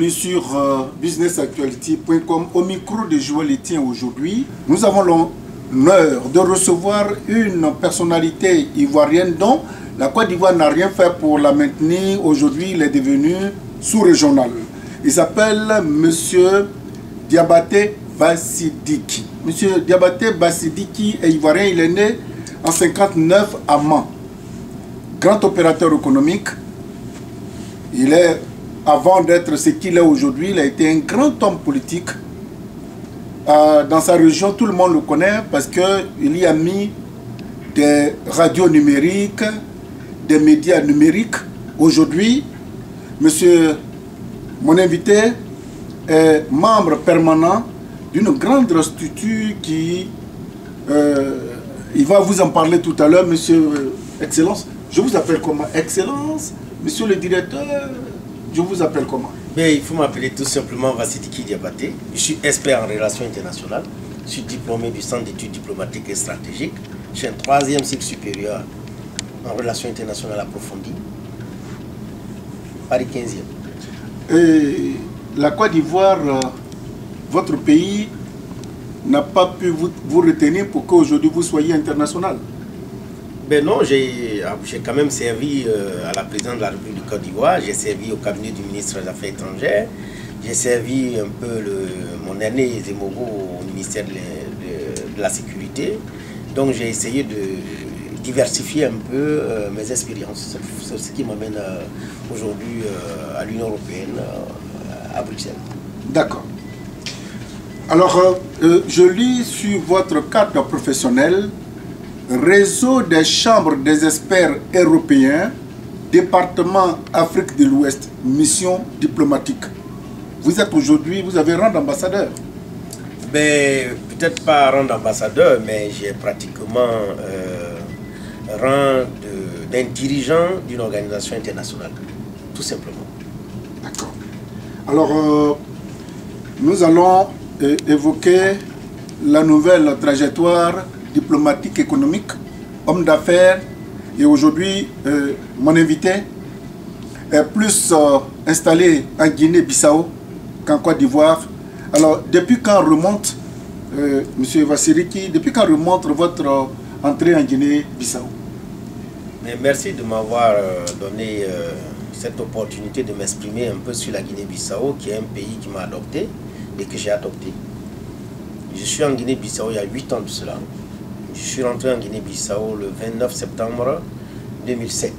Sur businessactuality.com, au micro de Joël Etienne aujourd'hui, nous avons l'honneur de recevoir une personnalité ivoirienne dont la Côte d'Ivoire n'a rien fait pour la maintenir. Aujourd'hui, il est devenu sous-régional. Il s'appelle M. Diabaté Bassidiki. M. Diabaté Bassidiki est ivoirien, il est né en 1959 à Mans. Grand opérateur économique, il est... Avant d'être ce qu'il est aujourd'hui, il a été un grand homme politique. Dans sa région, tout le monde le connaît parce qu'il y a mis des radios numériques, des médias numériques. Aujourd'hui, mon invité est membre permanent d'une grande structure qui... il va vous en parler tout à l'heure, Monsieur Excellence. Je vous appelle comment? Excellence, Monsieur le directeur. Je vous appelle comment? Mais il faut m'appeler tout simplement Bassidiki Diabaté. Je suis expert en relations internationales. Je suis diplômé du Centre d'études diplomatiques et stratégiques. J'ai un 3e cycle supérieur en relations internationales approfondies. Paris 15e. Et la Côte d'Ivoire, votre pays, n'a pas pu vous retenir pour qu'aujourd'hui vous soyez international? Ben non, j'ai quand même servi à la présidente de la République de Côte d'Ivoire, j'ai servi au cabinet du ministre des Affaires étrangères, j'ai servi un peu mon aîné Zemmogo au ministère de la Sécurité. Donc j'ai essayé de diversifier un peu mes expériences. C'est ce qui m'amène aujourd'hui à l'Union européenne, à Bruxelles. D'accord. Alors, je lis sur votre carte professionnelle: Réseau des chambres des experts européens, département Afrique de l'Ouest, mission diplomatique. Vous êtes aujourd'hui, vous avez rang d'ambassadeur. Ben, peut-être pas rang d'ambassadeur, mais j'ai pratiquement rang d'un dirigeant d'une organisation internationale, tout simplement. D'accord. Alors, nous allons évoquer la nouvelle trajectoire diplomatique, économique, homme d'affaires. Et aujourd'hui, mon invité est plus installé en Guinée-Bissau qu'en Côte d'Ivoire. Alors, depuis quand remonte, M. Bassidiki, depuis quand remonte votre entrée en Guinée-Bissau? Merci de m'avoir donné cette opportunité de m'exprimer un peu sur la Guinée-Bissau, qui est un pays qui m'a adopté et que j'ai adopté. Je suis en Guinée-Bissau il y a 8 ans de cela. Je suis rentré en Guinée-Bissau le 29 septembre 2007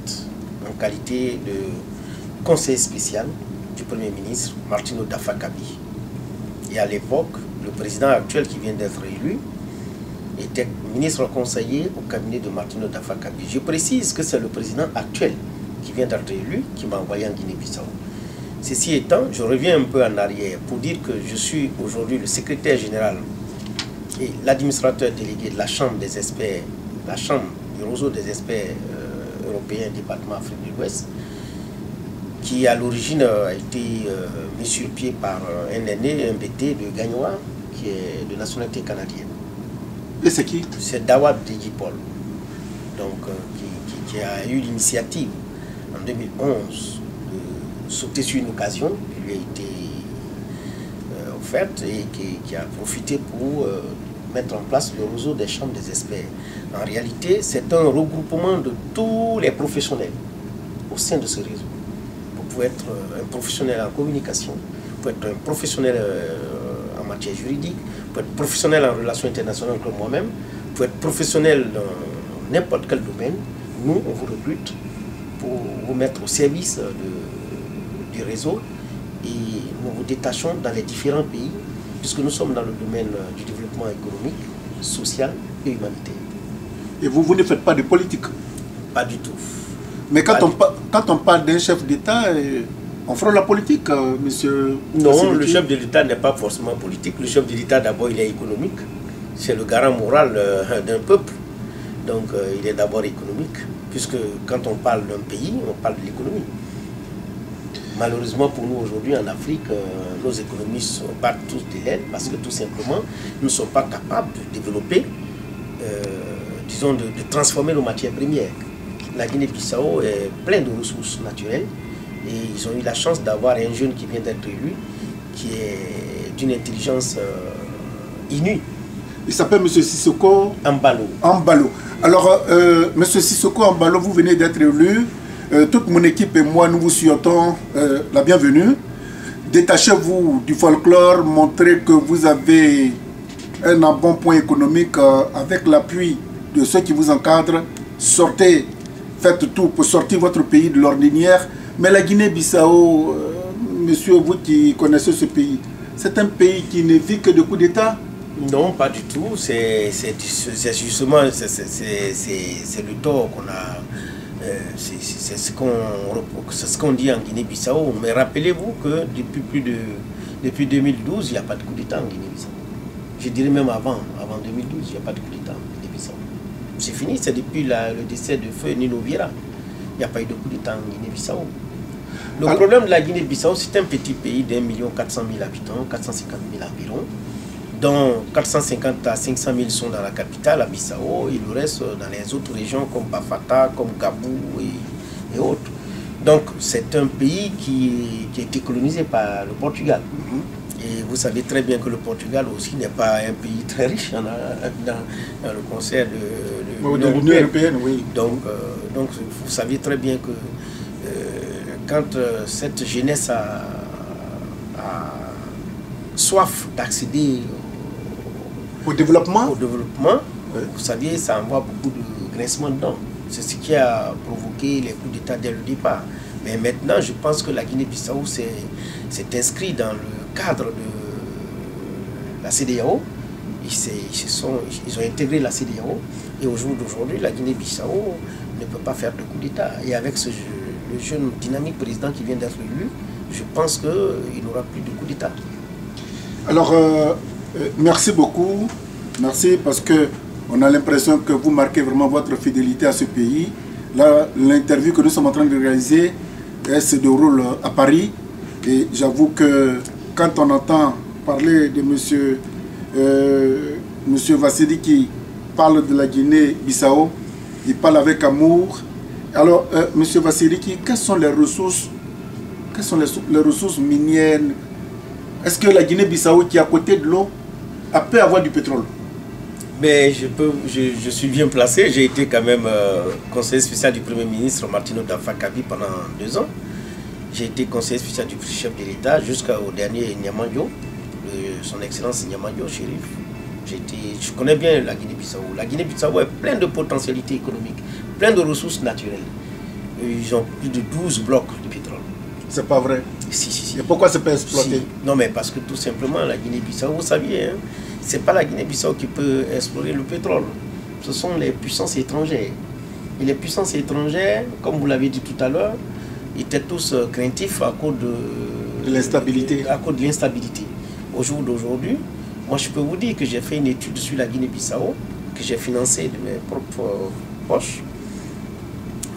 en qualité de conseiller spécial du Premier ministre Martino Dafakabi. Et à l'époque, le président actuel qui vient d'être élu était ministre conseiller au cabinet de Martino Dafakabi. Je précise que c'est le président actuel qui vient d'être élu qui m'a envoyé en Guinée-Bissau. Ceci étant, je reviens un peu en arrière pour dire que je suis aujourd'hui le secrétaire général et l'administrateur délégué de la Chambre des experts, la Chambre du réseau des experts européens, département Afrique de l'Ouest, qui à l'origine a été mis sur pied par un aîné, un BT de Gagnoa, qui est de nationalité canadienne. Et c'est qui? C'est Dawad Djipol, donc qui a eu l'initiative en 2011 de sauter sur une occasion qui lui a été offerte et qui a profité pour mettre en place le réseau des chambres des experts. En réalité, c'est un regroupement de tous les professionnels au sein de ce réseau. Vous pouvez être un professionnel en communication, vous pouvez être un professionnel en matière juridique, vous pouvez être professionnel en relations internationales comme moi-même, vous pouvez être professionnel dans n'importe quel domaine. Nous, on vous recrute pour vous mettre au service du réseau et nous vous détachons dans les différents pays puisque nous sommes dans le domaine du développement économique, social et humanitaire. Et vous ne faites pas de politique? Pas du tout. Mais quand on parle d'un chef d'État, on fera la politique, monsieur? Non, le chef de l'État n'est pas forcément politique. Le chef de l'État, d'abord, il est économique. C'est le garant moral d'un peuple. Donc, il est d'abord économique, puisque quand on parle d'un pays, on parle de l'économie. Malheureusement pour nous aujourd'hui en Afrique, nos économies battent tous de l'aile parce que tout simplement, nous ne sommes pas capables de développer, disons, de transformer nos matières premières. La Guinée-Bissau est pleine de ressources naturelles et ils ont eu la chance d'avoir un jeune qui vient d'être élu, qui est d'une intelligence inouïe. Il s'appelle M. Sissoko Embalo. Alors, M. Sissoko Embalo, vous venez d'être élu. Toute mon équipe et moi, nous vous souhaitons la bienvenue. Détachez-vous du folklore, montrez que vous avez un bon point économique avec l'appui de ceux qui vous encadrent. Sortez, faites tout pour sortir votre pays de l'ordinaire. Mais la Guinée-Bissau, monsieur, vous qui connaissez ce pays, c'est un pays qui ne vit que de coups d'État? Non, pas du tout. C'est justement le tort qu'on a. C'est ce qu'on dit en Guinée-Bissau. Mais rappelez-vous que depuis 2012, il n'y a pas de coup d'État en Guinée-Bissau. Je dirais même avant 2012, il n'y a pas de coup d'État en Guinée-Bissau. C'est fini, c'est depuis le décès de feu Nino Vieira. Il n'y a pas eu de coup d'État en Guinée-Bissau. Le problème de la Guinée-Bissau, c'est un petit pays d'1,4 million habitants, 450 000 environ, dont 450 à 500 000 sont dans la capitale, à Bissau, et le reste dans les autres régions comme Bafata, comme Gabou et autres. Donc c'est un pays qui a été colonisé par le Portugal. Et vous savez très bien que le Portugal aussi n'est pas un pays très riche dans le concert de l'Union européenne. Oui. Donc vous savez très bien que quand cette jeunesse a soif d'accéder au développement, oui. Vous savez, ça envoie beaucoup de grincement dedans. C'est ce qui a provoqué les coups d'État dès le départ. Mais maintenant, je pense que la Guinée-Bissau s'est inscrit dans le cadre de la CEDEAO. Ils ont intégré la CEDEAO. Et au jour d'aujourd'hui, la Guinée-Bissau ne peut pas faire de coup d'État. Et avec le jeune dynamique président qui vient d'être élu, je pense qu'il n'aura plus de coup d'État. Alors, merci beaucoup. Merci parce qu'on a l'impression que vous marquez vraiment votre fidélité à ce pays. Là, l'interview que nous sommes en train de réaliser, elle se déroule à Paris. Et j'avoue que quand on entend parler de monsieur Vassili qui parle de la Guinée-Bissau, il parle avec amour. Alors, monsieur Vassili, quelles sont les ressources minières? Est-ce que la Guinée-Bissau, qui est à côté de l'eau, peut avoir du pétrole? Mais je suis bien placé. J'ai été quand même conseiller spécial du Premier ministre Martino Dafakabi pendant 2 ans. J'ai été conseiller spécial du chef de l'État jusqu'au dernier Niamandio, son Excellence Niamandio, Chérif. Je connais bien la Guinée-Bissau. La Guinée-Bissau est pleine de potentialités économiques, pleine de ressources naturelles. Ils ont plus de 12 blocs de pétrole. C'est pas vrai? Si. Et pourquoi c'est pas exploité? Si. Non, mais parce que tout simplement, la Guinée-Bissau, vous saviez, hein, c'est pas la Guinée-Bissau qui peut explorer le pétrole. Ce sont les puissances étrangères. Et les puissances étrangères, comme vous l'avez dit tout à l'heure, étaient tous craintifs à cause de l'instabilité. À cause de l'instabilité. Au jour d'aujourd'hui, moi je peux vous dire que j'ai fait une étude sur la Guinée-Bissau, que j'ai financée de mes propres poches.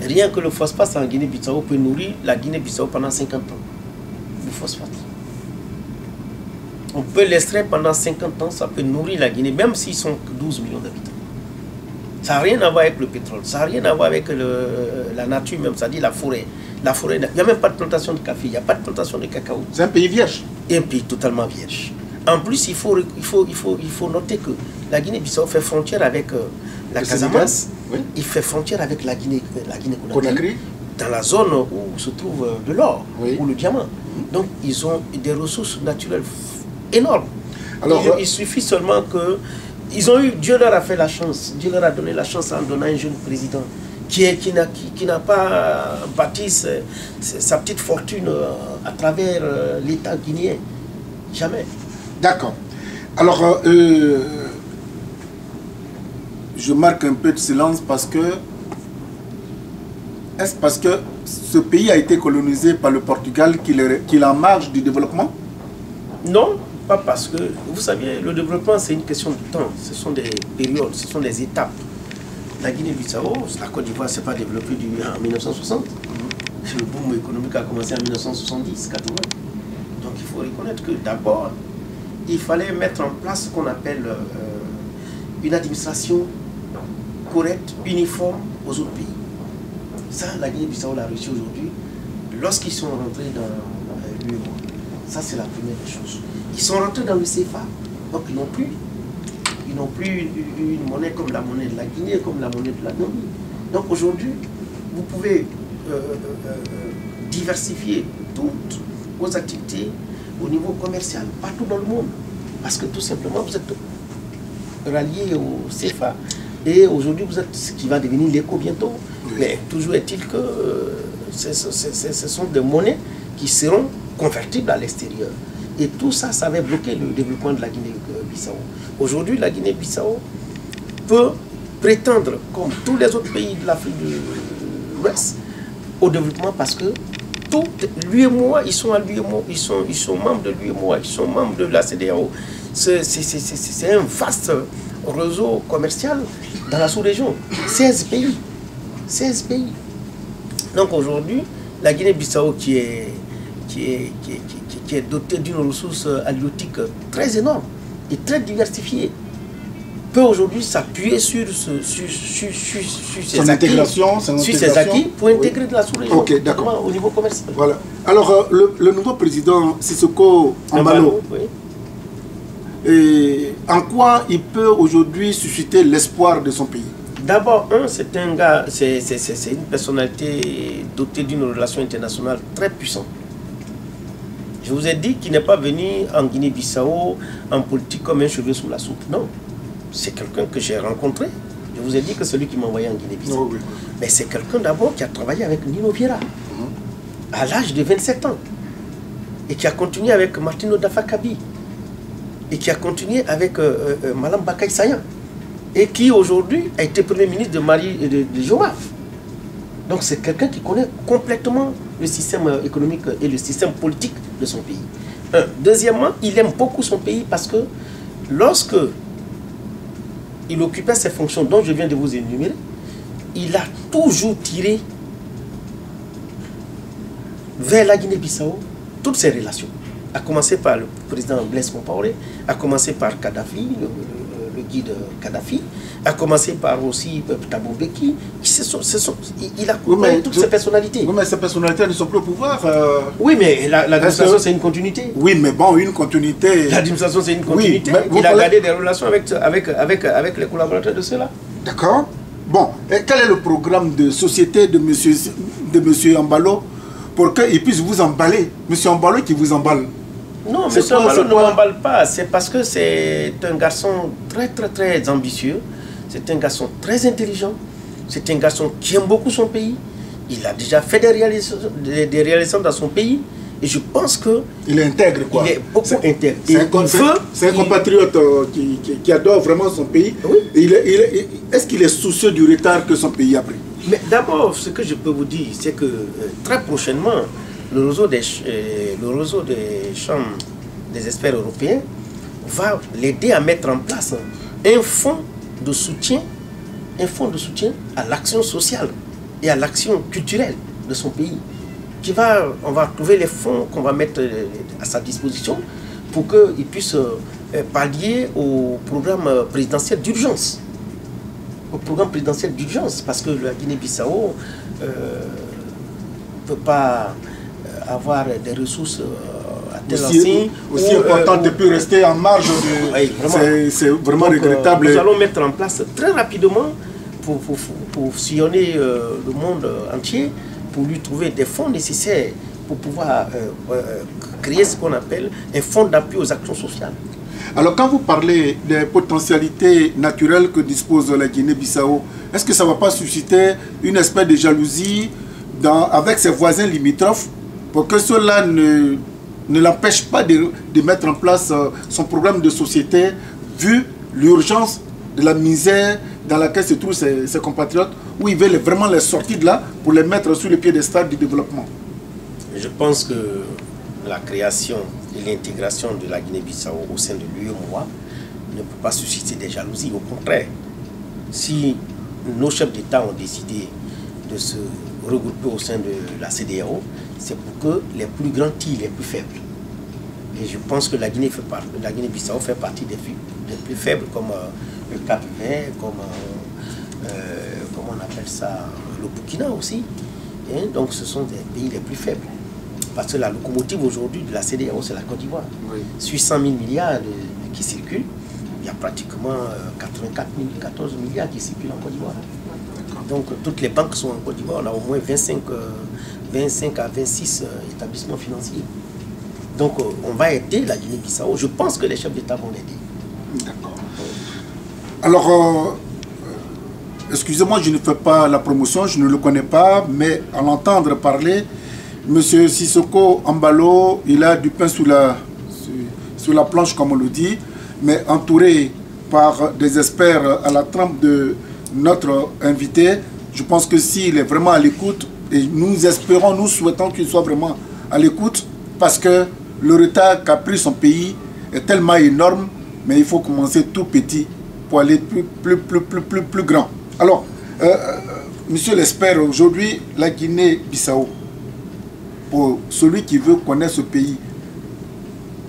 Rien que le phosphate en Guinée-Bissau peut nourrir la Guinée-Bissau pendant 50 ans. Le phosphate. On peut l'extraire pendant 50 ans, ça peut nourrir la Guinée, même s'ils sont 12 millions d'habitants. Ça n'a rien à voir avec le pétrole, ça n'a rien à voir avec la nature même, c'est-à-dire la forêt. La forêt, il n'y a même pas de plantation de café, il n'y a pas de plantation de cacao. C'est un pays vierge. Un pays totalement vierge. En plus, il faut noter que la Guinée-Bissau fait frontière avec la Casamance, oui. Il fait frontière avec la Guinée-Conakry, dans la zone où se trouve de l'or, oui. Ou le diamant. Donc, ils ont des ressources naturelles énormes. Alors, il suffit seulement que... Dieu leur a fait la chance, Dieu leur a donné la chance en donnant un jeune président qui n'a pas bâti sa petite fortune à travers l'État guinéen. Jamais. D'accord. Alors, je marque un peu de silence parce que... Est-ce parce que ce pays a été colonisé par le Portugal qu'il est en marge du développement? Non, pas parce que... Vous savez, le développement, c'est une question de temps. Ce sont des périodes, ce sont des étapes. La Guinée-Bissau, la Côte d'Ivoire ne s'est pas développée en 1960. le boom économique a commencé en 1970-80. Donc il faut reconnaître que d'abord, il fallait mettre en place ce qu'on appelle une administration correcte, uniforme aux autres pays. Ça, la Guinée-Bissau l'a réussi aujourd'hui lorsqu'ils sont rentrés dans l'UEMOA. Ça, c'est la première des choses. Ils sont rentrés dans le CFA, donc ils n'ont plus une monnaie comme la monnaie de la Guinée, comme la monnaie de la Namibie. Donc aujourd'hui, vous pouvez diversifier toutes vos activités au niveau commercial, partout dans le monde. Parce que tout simplement, vous êtes rallié au CFA. Et aujourd'hui, vous êtes ce qui va devenir l'éco bientôt. Oui. Mais toujours est-il que ce sont des monnaies qui seront convertibles à l'extérieur. Et tout ça, ça avait bloqué le développement de la Guinée-Bissau. Aujourd'hui, la Guinée-Bissau peut prétendre, comme tous les autres pays de l'Afrique de l'Ouest, au développement parce que tout l'UEMOA, ils sont à l'UEMOA, ils sont membres de l'UEMOA, ils sont membres de la CEDEAO. C'est un vaste réseau commercial dans la sous-région. 16 pays. 16 pays. Donc aujourd'hui, la Guinée-Bissau qui est dotée d'une ressource halieutique très énorme et très diversifiée, peut aujourd'hui s'appuyer sur ses acquis pour intégrer de la sous-région, okay, d'accord, au niveau commercial. Voilà. Alors, le nouveau président Sissoko Embalo, oui. Et en quoi il peut aujourd'hui susciter l'espoir de son pays? D'abord, c'est un gars, c'est une personnalité dotée d'une relation internationale très puissante. Je vous ai dit qu'il n'est pas venu en Guinée-Bissau en politique comme un cheveu sous la soupe. Non. C'est quelqu'un que j'ai rencontré. Je vous ai dit que celui qui m'a envoyé en Guinée-Bissau. Oui. Mais c'est quelqu'un d'abord qui a travaillé avec Nino Viera à l'âge de 27 ans. Et qui a continué avec Martino Dafakabi. Et qui a continué avec Malam Bakay Sayan. Et qui aujourd'hui a été Premier ministre de Mali et de Joma. Donc c'est quelqu'un qui connaît complètement le système économique et le système politique de son pays. Deuxièmement, il aime beaucoup son pays parce que lorsque il occupait ces fonctions dont je viens de vous énumérer, il a toujours tiré vers la Guinée-Bissau toutes ses relations. À commencer par le président Blaise Compaoré, à commencer par Kadhafi, le guide Kadhafi, à commencer par aussi Thabo Mbeki. Il a couvert toutes ces personnalités. Oui, mais ces personnalités ne sont plus au pouvoir. Oui, mais l'administration, c'est une continuité. Oui, mais bon, une continuité. L'administration, c'est une continuité. Oui, il a gardé des relations avec les collaborateurs de ceux-là. D'accord. Bon, et quel est le programme de société de monsieur Embalo pour qu'il puisse vous emballer? Monsieur Embalo qui vous emballe. Non, M. Embalo ne m'emballe pas. C'est parce que c'est un garçon très ambitieux. C'est un garçon très intelligent. C'est un garçon qui aime beaucoup son pays. Il a déjà fait des réalisations dans son pays. Et je pense que... Il est intègre, quoi. Il est beaucoup intègre. C'est un compatriote qui adore vraiment son pays. Oui. Est-ce qu'il est soucieux du retard que son pays a pris? Mais d'abord, ce que je peux vous dire, c'est que très prochainement, le réseau des chambres des experts européens va l'aider à mettre en place un fonds de soutien à l'action sociale et à l'action culturelle de son pays. On va trouver les fonds qu'on va mettre à sa disposition pour qu'il puisse pallier au programme présidentiel d'urgence. Parce que la Guinée-Bissau ne peut pas avoir des ressources aussi importantes de plus rester en marge de... Oui, c'est vraiment regrettable. Nous allons mettre en place très rapidement pour sillonner le monde entier, pour lui trouver des fonds nécessaires pour pouvoir créer ce qu'on appelle un fonds d'appui aux actions sociales. Alors quand vous parlez des potentialités naturelles que dispose la Guinée-Bissau, est-ce que ça ne va pas susciter une espèce de jalousie avec ses voisins limitrophes pour que cela ne l'empêche pas de mettre en place son programme de société vu l'urgence de la misère dans laquelle se trouvent ses compatriotes, où il veut vraiment les sortir de là pour les mettre sur le piédestal du développement? Je pense que la création et l'intégration de la Guinée-Bissau au sein de l'UEMOA ne peut pas susciter des jalousies. Au contraire, si nos chefs d'État ont décidé de se regroupés au sein de la CEDEAO, c'est pour que les plus grands tirent les plus faibles. Et je pense que la Guinée-Bissau fait partie des plus faibles, comme le Cap-Vert, comme comment on appelle ça, le Burkina aussi. Et donc ce sont des pays les plus faibles. Parce que la locomotive aujourd'hui de la CEDEAO, c'est la Côte d'Ivoire. Oui. Sur 100 000 milliards qui circulent, il y a pratiquement 14 milliards qui circulent en Côte d'Ivoire. Donc toutes les banques sont en Côte d'Ivoire. On a au moins 25 à 26 établissements financiers. Donc on va aider la Guinée-Bissau. Je pense que les chefs d'État vont l'aider. D'accord. Alors, excusez-moi, je ne fais pas la promotion, je ne le connais pas, mais à l'entendre parler, M. Sissoko Embalo, il a du pain sous la planche, comme on le dit, mais entouré par des experts à la trempe de notre invité. Je pense que s'il est vraiment à l'écoute, et nous espérons, nous souhaitons qu'il soit vraiment à l'écoute, parce que le retard qu'a pris son pays est tellement énorme, mais il faut commencer tout petit pour aller plus grand. Alors, monsieur l'expert, aujourd'hui, la Guinée-Bissau, pour celui qui veut connaître ce pays,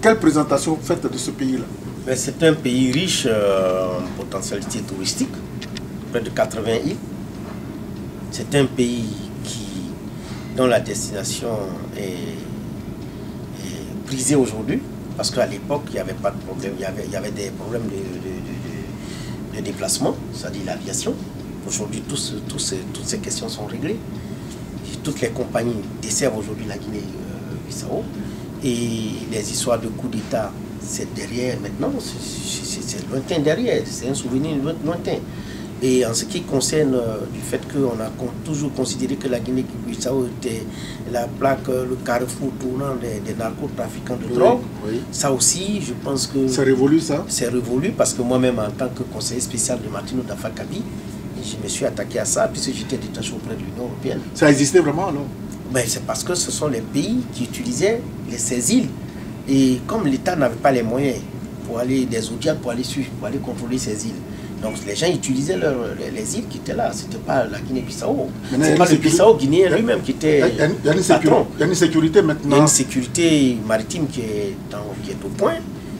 quelle présentation faites de ce pays-là? C'est un pays riche en potentialité touristique, près de 80 îles. C'est un pays dont la destination est prisée aujourd'hui, parce qu'à l'époque, il n'y avait pas de problème, il y avait des problèmes de déplacement, c'est-à-dire l'aviation. Aujourd'hui, toutes ces questions sont réglées. Toutes les compagnies desservent aujourd'hui la Guinée-Bissau. Et les histoires de coups d'État, c'est derrière maintenant, c'est lointain derrière, c'est un souvenir lointain. Et en ce qui concerne du fait qu'on a toujours considéré que la Guinée-Bissau était la plaque, le carrefour tournant des narcotrafiquants de drogue, oui. Ça aussi, je pense que... C'est révolu ça? C'est révolu parce que moi-même, en tant que conseiller spécial de Martino Dafakabi, je me suis attaqué à ça puisque j'étais détaché auprès de l'Union européenne. Ça existait vraiment alors? Ben, c'est parce que ce sont les pays qui utilisaient ces îles. Et comme l'État n'avait pas les moyens pour aller, des audiats pour aller suivre, pour aller contrôler ces îles. Donc les gens utilisaient les îles qui étaient là. C'était pas la Guinée-Bissau. C'est pas le Bissau guinéen lui-même qui était patron. Il y a une sécurité maintenant. Il y a une sécurité maritime qui est au point.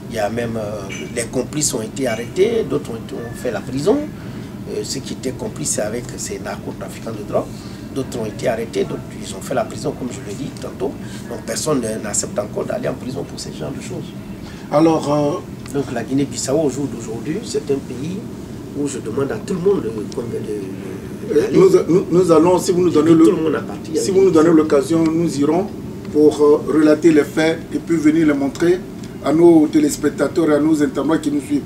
Il y a même les complices ont été arrêtés, d'autres ont fait la prison. Ceux qui étaient complices avec ces narcotrafiquants de drogue, d'autres ont été arrêtés, d'autres ils ont fait la prison, comme je l'ai dit tantôt. Donc personne n'accepte encore d'aller en prison pour ce genre de choses. Alors, donc la Guinée-Bissau au jour d'aujourd'hui, c'est un pays où je demande à tout le monde nous allons, si vous nous donnez l'occasion, nous irons pour relater les faits et puis venir les montrer à nos téléspectateurs et à nos internautes qui nous suivent.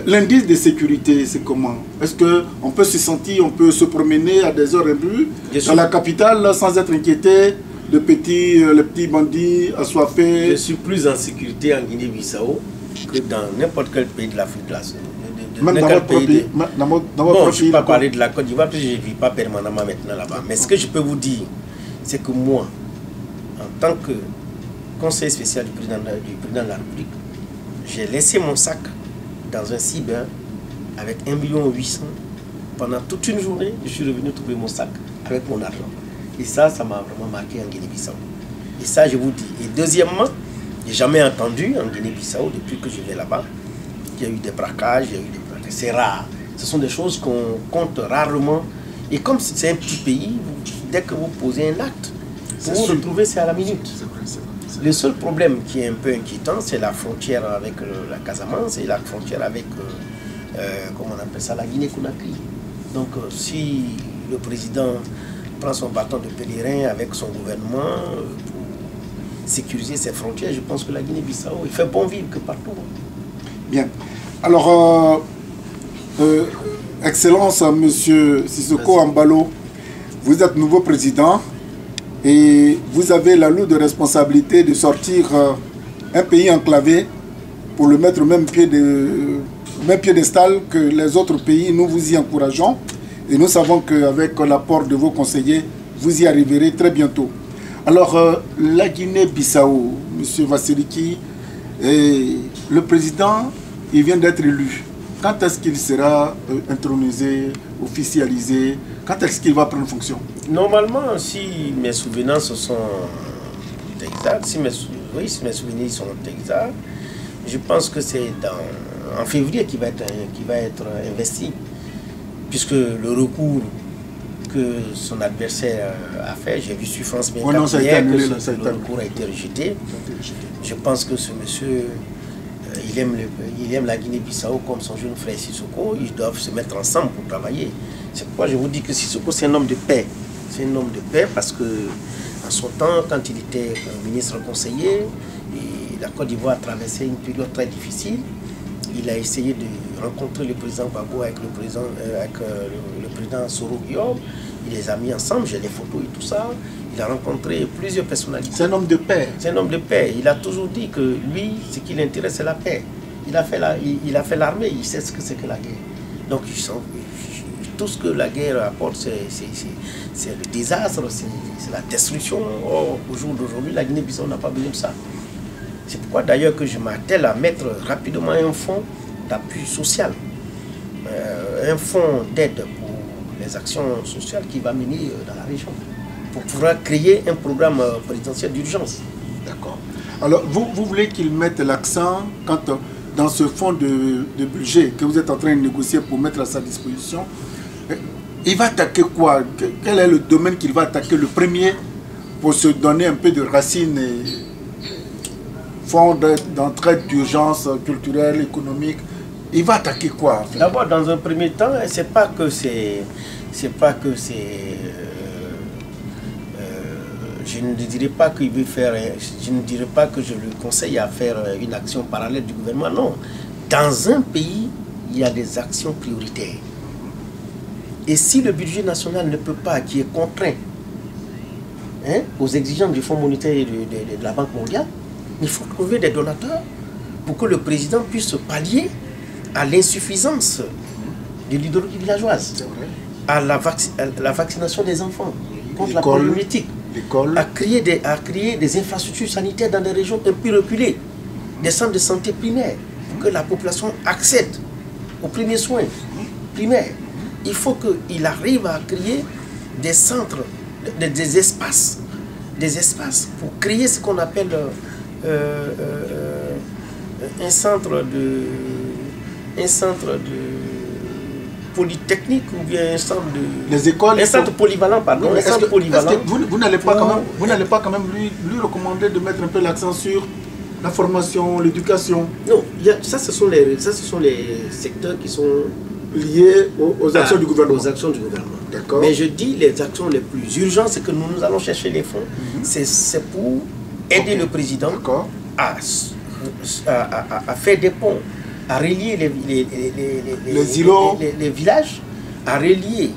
L'indice de sécurité, c'est comment? Est-ce qu'on peut se sentir, on peut se promener à des heures imbues dans la capitale sans être inquiété de les petits bandits assoiffés? Je suis plus en sécurité en Guinée-Bissau que dans n'importe quel pays de l'Afrique de la Sud. Même dans votre pays? Bon, je ne vais pas parler de la Côte d'Ivoire parce que je ne vis pas permanemment maintenant là-bas. Mais ce que je peux vous dire, c'est que moi, en tant que conseiller spécial du président de la République, j'ai laissé mon sac dans un cyber avec 1,8 million. Pendant toute une journée, je suis revenu trouver mon sac avec mon argent. Et ça m'a vraiment marqué en Guinée-Bissau. Et ça, je vous dis. Et deuxièmement, je n'ai jamais entendu en Guinée-Bissau, depuis que je vais là-bas, qu'il y a eu des braquages, c'est rare. Ce sont des choses qu'on compte rarement. Et comme c'est un petit pays, dès que vous posez un acte, pour vous retrouver, c'est à la minute. C'est vrai. Le seul problème qui est un peu inquiétant, c'est la frontière avec la Casamance et la frontière avec, comment on appelle ça, la Guinée-Conakry. Donc si le président prend son bâton de pèlerin avec son gouvernement pour sécuriser ses frontières, je pense que la Guinée-Bissau, il fait bon vivre que partout. Bien. Alors, Excellence, Monsieur Sissoko Embalo, vous êtes nouveau président. Et vous avez la lourde responsabilité de sortir un pays enclavé pour le mettre au même piédestal que les autres pays. Nous vous y encourageons et nous savons qu'avec l'apport de vos conseillers, vous y arriverez très bientôt. Alors, la Guinée-Bissau, M. Vassiliki, le président, il vient d'être élu. Quand est-ce qu'il sera intronisé, officialisé? Quand est-ce qu'il va prendre fonction? Normalement, si mes souvenirs sont exacts, si mes souvenirs sont exacts, je pense que c'est en février qui va être investi, puisque le recours que son adversaire a fait, j'ai vu sur France Média hier que le recours a été rejeté. Je pense que ce monsieur, il aime la Guinée-Bissau comme son jeune frère Sissoko. Ils doivent se mettre ensemble pour travailler. C'est pourquoi je vous dis que Sissoko, c'est un homme de paix. C'est un homme de paix parce que, en son temps, quand il était ministre conseiller, la Côte d'Ivoire a traversé une période très difficile. Il a essayé de rencontrer le président Gbagbo avec le président Soro Guillaume. Il les a mis ensemble, j'ai les photos et tout ça. Il a rencontré plusieurs personnalités. C'est un homme de paix. C'est un homme de paix. Il a toujours dit que lui, ce qui l'intéresse, c'est la paix. Il a fait l'armée, il sait ce que c'est que la guerre. Donc, tout ce que la guerre apporte, c'est le désastre, c'est la destruction. Or, au jour d'aujourd'hui, la Guinée-Bissau n'a pas besoin de ça. C'est pourquoi d'ailleurs que je m'attelle à mettre rapidement un fonds d'appui social, un fonds d'aide pour les actions sociales qui va mener dans la région, pour pouvoir créer un programme présidentiel d'urgence. D'accord. Alors, vous voulez qu'il mette l'accent dans ce fonds de budget que vous êtes en train de négocier pour mettre à sa disposition, il va attaquer quoi? Quel est le domaine qu'il va attaquer le premier pour se donner un peu de racines et fonds d'entraide d'urgence culturelle, économique? Il va attaquer quoi? En fait? D'abord, dans un premier temps, c'est pas que je ne dirais pas qu'il veut faire, je ne dirais pas que je lui conseille à faire une action parallèle du gouvernement, non. Dans un pays, il y a des actions prioritaires. Et si le budget national ne peut pas, qui est contraint aux exigences du Fonds monétaire et de la Banque mondiale, il faut trouver des donateurs pour que le président puisse pallier à l'insuffisance de l'idéologie villageoise, à la vaccination des enfants contre la poliomyélite, à créer des infrastructures sanitaires dans des régions un peu reculées, des centres de santé primaires, pour que la population accède aux premiers soins primaires. Il faut qu'il arrive à créer des centres, des espaces pour créer ce qu'on appelle un centre de polytechnique ou bien un centre de... Les écoles... Un centre polyvalent, pardon. Un centre polyvalent. Vous n'allez pas quand même lui recommander de mettre un peu l'accent sur la formation, l'éducation? Non, ça ce sont les secteurs qui sont liés aux actions du gouvernement. Aux actions du gouvernement. D'accord. Mais je dis les actions les plus urgentes, c'est que nous allons chercher les fonds. C'est pour aider le président à faire des ponts, à relier les îlots, les villages, à relier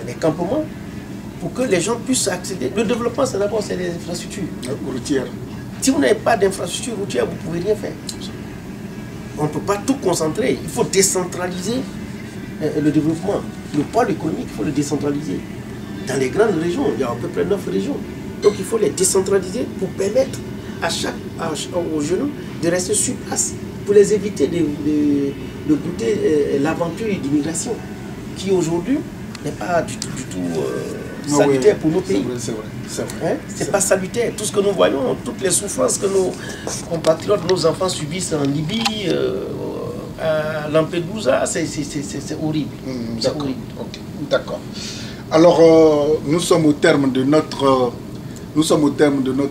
les campements pour que les gens puissent accéder. Le développement, c'est d'abord les infrastructures routières. Si vous n'avez pas d'infrastructure routière, vous ne pouvez rien faire. On ne peut pas tout concentrer. Il faut décentraliser le développement. Le pôle économique, il faut le décentraliser. Dans les grandes régions, il y a à peu près 9 régions. Donc il faut les décentraliser pour permettre aux jeunes de rester sur place, pour les éviter de goûter l'aventure d'immigration, qui aujourd'hui n'est pas du tout salutaire pour nos pays. C'est vrai. C'est pas salutaire. Tout ce que nous voyons, toutes les souffrances que nos compatriotes, nos enfants subissent en Libye, à Lampedusa, c'est horrible. D'accord. Alors, nous sommes au terme de notre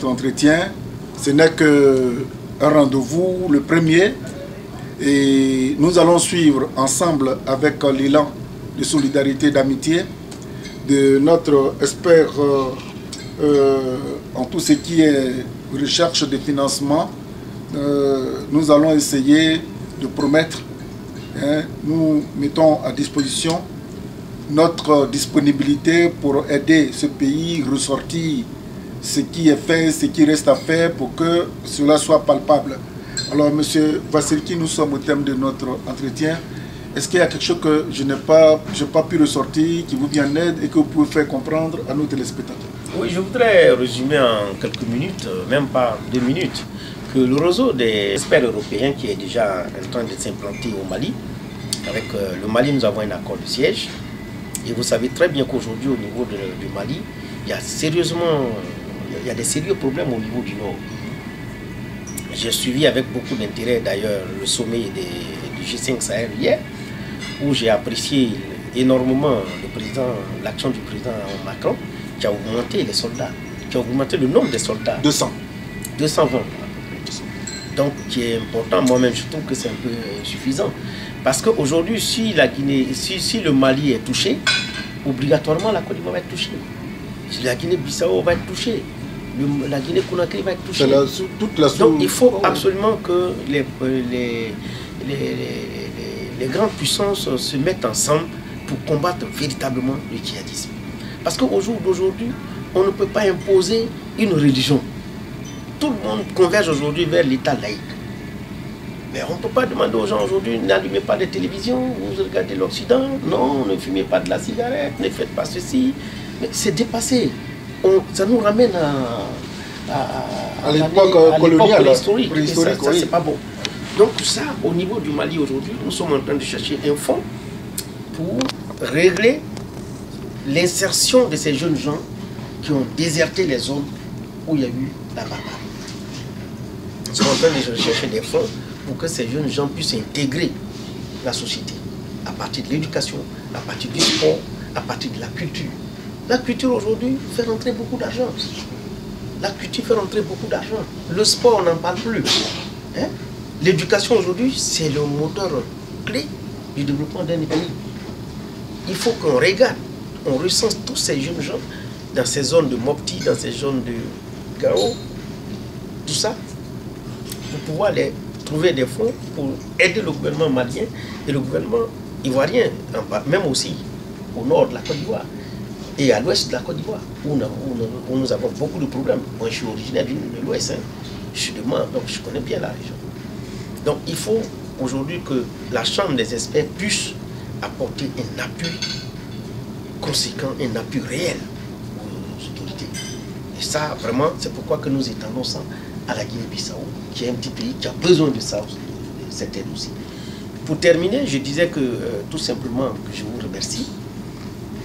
entretien. Ce n'est qu'un rendez-vous, le premier. Et nous allons suivre ensemble avec l'élan de solidarité et d'amitié de notre expert en tout ce qui est recherche de financement. Nous allons essayer de promettre, nous mettons à disposition notre disponibilité pour aider ce pays à ressortir ce qui est fait, ce qui reste à faire pour que cela soit palpable. Alors, M. Vasselki, nous sommes au thème de notre entretien. Est-ce qu'il y a quelque chose que je n'ai pas pu ressortir, qui vous vient en aide et que vous pouvez faire comprendre à nos téléspectateurs? Oui, je voudrais résumer en quelques minutes, même pas 2 minutes, que le réseau des experts européens qui est déjà en train de s'implanter au Mali. Avec le Mali, nous avons un accord de siège. Et vous savez très bien qu'aujourd'hui, au niveau du Mali, il y a des sérieux problèmes au niveau du Nord. J'ai suivi avec beaucoup d'intérêt d'ailleurs le sommet du G5 Sahel hier, où j'ai apprécié énormément l'action du président Macron, qui a augmenté les soldats, qui a augmenté le nombre des soldats. 220. Donc, qui est important, moi-même je trouve que c'est un peu suffisant. Parce qu'aujourd'hui, si le Mali est touché, obligatoirement la Côte d'Ivoire va être touchée. Si la Guinée-Bissau va être touchée, la Guinée-Conakry va être touchée. Donc il faut absolument que les grandes puissances se mettent ensemble pour combattre véritablement le djihadisme. Parce qu'au jour d'aujourd'hui, on ne peut pas imposer une religion. Tout le monde converge aujourd'hui vers l'État laïque. Mais on ne peut pas demander aux gens aujourd'hui, n'allumez pas de télévision, vous regardez l'Occident, non, ne fumez pas de la cigarette, ne faites pas ceci. Mais c'est dépassé. Ça nous ramène à l'époque coloniale, préhistorique. Ça c'est pas bon. Donc ça, au niveau du Mali aujourd'hui, nous sommes en train de chercher un fonds pour régler l'insertion de ces jeunes gens qui ont déserté les zones où il y a eu la barbarie. Nous sommes en train de chercher des fonds pour que ces jeunes gens puissent intégrer la société à partir de l'éducation, à partir du sport, à partir de la culture. La culture aujourd'hui fait rentrer beaucoup d'argent. La culture fait rentrer beaucoup d'argent. Le sport, on n'en parle plus. Hein? L'éducation aujourd'hui, c'est le moteur clé du développement d'un pays. Il faut qu'on regarde, on recense tous ces jeunes gens dans ces zones de Mopti, dans ces zones de Gao, tout ça, pour pouvoir trouver des fonds pour aider le gouvernement malien et le gouvernement ivoirien, même aussi au nord de la Côte d'Ivoire et à l'ouest de la Côte d'Ivoire, où nous avons beaucoup de problèmes. Moi, je suis originaire de l'ouest, hein. Je suis de Mans, donc je connais bien la région. Donc, il faut aujourd'hui que la Chambre des experts puisse apporter un appui conséquent, un appui réel aux autorités. Et ça, vraiment, c'est pourquoi que nous étendons ça à la Guinée-Bissau, qui est un petit pays qui a besoin de ça, de cette aide aussi. Pour terminer, je disais que tout simplement que je vous remercie.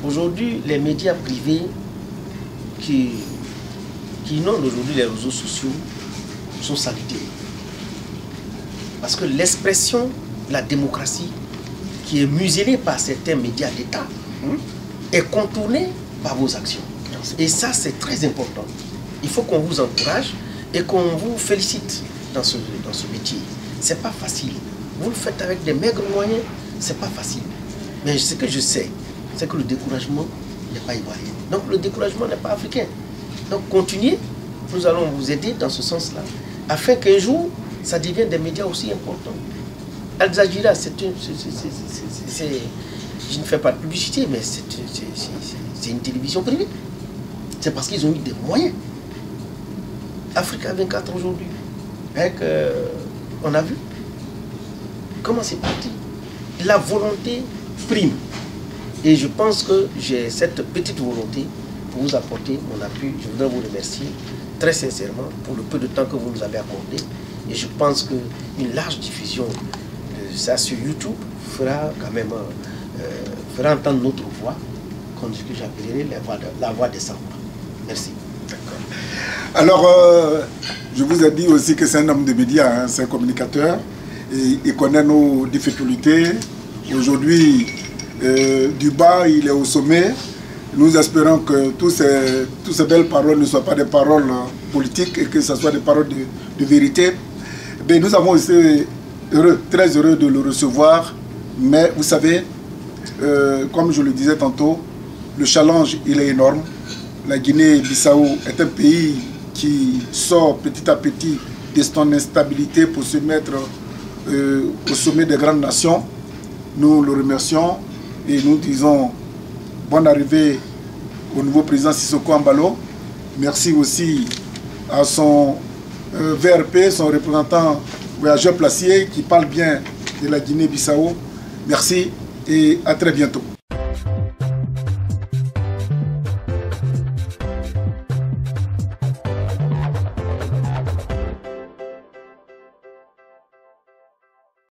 Aujourd'hui, les médias privés qui inondent aujourd'hui les réseaux sociaux sont salutaires. Parce que l'expression de la démocratie qui est muselée par certains médias d'État est contournée par vos actions. Et ça, c'est très important. Il faut qu'on vous encourage et qu'on vous félicite dans ce métier. C'est pas facile. Vous le faites avec des maigres moyens, c'est pas facile. Mais ce que je sais, c'est que le découragement n'est pas ivoirien. Donc le découragement n'est pas africain. Donc continuez, nous allons vous aider dans ce sens-là, afin qu'un jour, ça devienne des médias aussi importants. Al Jazeera, je ne fais pas de publicité, mais c'est une télévision privée. C'est parce qu'ils ont eu des moyens. Africa 24 aujourd'hui, on a vu comment c'est parti. La volonté prime. Et je pense que j'ai cette petite volonté pour vous apporter mon appui. Je voudrais vous remercier très sincèrement pour le peu de temps que vous nous avez accordé. Et je pense qu'une large diffusion de ça sur YouTube fera quand même fera entendre notre voix, comme ce que j'appellerais la voix des sans-voix. Merci. Alors, je vous ai dit aussi que c'est un homme de médias, hein, c'est un communicateur. Et il connaît nos difficultés. Aujourd'hui, du bas, il est au sommet. Nous espérons que toutes ces belles paroles ne soient pas des paroles politiques et que ce soit des paroles de vérité. Mais nous avons été très heureux de le recevoir. Mais vous savez, comme je le disais tantôt, le challenge, il est énorme. La Guinée-Bissau est un pays qui sort petit à petit de son instabilité pour se mettre au sommet des grandes nations. Nous le remercions et nous disons bonne arrivée au nouveau président Sissoko Embalo. Merci aussi à son VRP, son représentant voyageur placier qui parle bien de la Guinée-Bissau. Merci et à très bientôt.